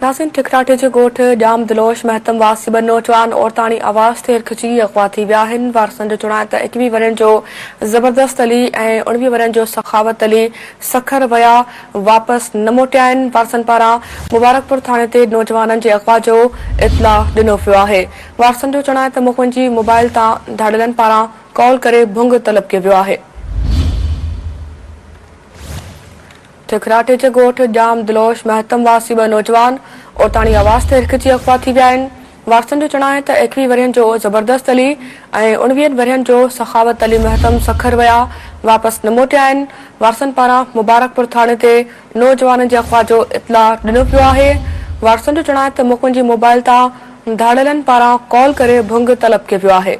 नाज़रीन, टिकराटे जे ॻोठ जाम दिलोश महतम वासी ॿ नौजवान औरताणी आवाज़ ते हिरखिजी अगवा थी विया आहिनि। वारसनि जो चवणु आहे त 21 वरनि जो ज़बरदस्त अली ऐं 19 वरनि जो सखावत अली सखर विया वापसि न मोटिया आहिनि। वारसनि पारां मुबारकपुर थाणे ते नौजवाननि जे अगवा जो इतला ॾिनो पियो आहे। वारसनि जो चवणु आहे त मुंहिंजी मोबाइल तां धाड़ेलनि पारां कॉल करे भुंग तलब कयो वियो आहे। टिकराटे जे ॻोठ जाम दिलोश महतम वासी ॿ नौजवान औरताणी आवाज़ ते हिरखिजी अगवा थी विया आहिनि। वारसनि जो चवणु आहे त 21 वरनि जो ज़बरदस्त अली ऐं 19 वरनि जो सखावत अली महतम सखर विया वापसि न मोटिया आहिनि। वारसनि पारां मुबारकपुर थाणे ते नौजवाननि जे अगवा जो इतला ॾिनो पियो आहे। वारसनि जो चवणु आहे त मुंहिंजी मोबाइल तां धाड़ेलनि पारां कॉल करे भुंग तलब कयो वियो आहे।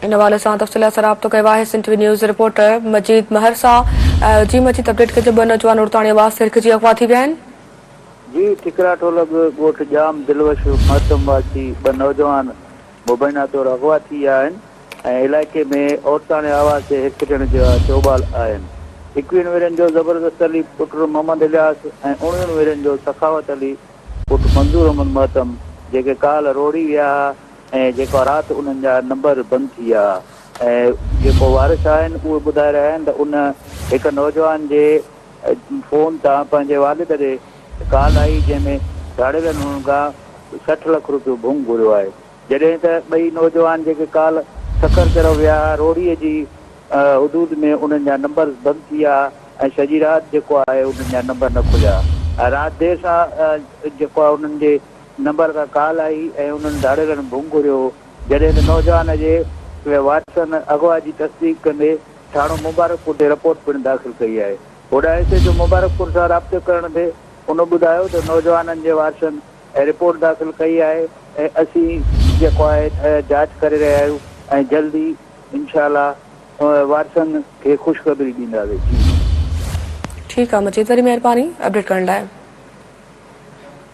इन हवाले सां तफ़सील सां राब्तो कयो आहे सिंध टीवी न्यूज़ रिपोर्टर मजीद महर सां। जी मजीद, अपडेट कजे, ॿ नौजवान औरताणी आवाज़ ते हिरखिजी अगवा थी विया आहिनि। जी, टिकराटो ॻोठ जाम दिलवश महतम वासी ॿ नौजवान मुबैना तौर अगवा थी विया आहिनि ऐं इलाइक़े में औरताणी आवाज़ ते हिरखिजण जा चौबाल आहिनि। 21 वरनि जो ज़बरदस्त अली पुटु मोहम्मद इलियास ऐं 19 वरनि जो सखावत अली पुटु मंज़ूर अहमद महतम जेके काल रोड़ी विया ऐं जेको राति उन्हनि जा नंबर बंदि थी विया ऐं जेको वारिस आहिनि उहे ॿुधाए रहिया आहिनि त उन हिकु नौजवान जे फ़ोन तां पंहिंजे वालिद ॾे काल आई जंहिंमें धाड़ेलनि हुननि खां 60 लख रुपयो भुंग घुरियो आहे। जॾहिं त ॿई नौजवान जेके काल सखर तरफ़ विया रोड़ीअ जी हदूद में उन्हनि जा नंबर बंदि थी विया ऐं सॼी राति जेको आहे उन्हनि जा नंबर न खुलिया। राति देर सां जेको आहे उन्हनि जे नंबर खां काल आई ऐं उन्हनि धाड़ेलनि भुंग घुरियो। जॾहिं त नौजवान जे वारसनि अगवा जी तस्दीक कंदे थाणो मुबारकपुर ते रिपोर्ट पिणु दाख़िल कई आहे। होॾां हिते जो मुबारकपुर सां राब्तो करण ते उन ॿुधायो त नौजवाननि जे वारसनि रिपोर्ट दाख़िल कई आहे ऐं असीं जेको आहे जांच करे रहिया आहियूं ऐं जल्दी इंशाअल्लाह वारसनि खे ख़ुशख़बरी ॾींदासीं। ठीकु आहे मजीद, वरी महिरबानी अपडेट करण लाइ।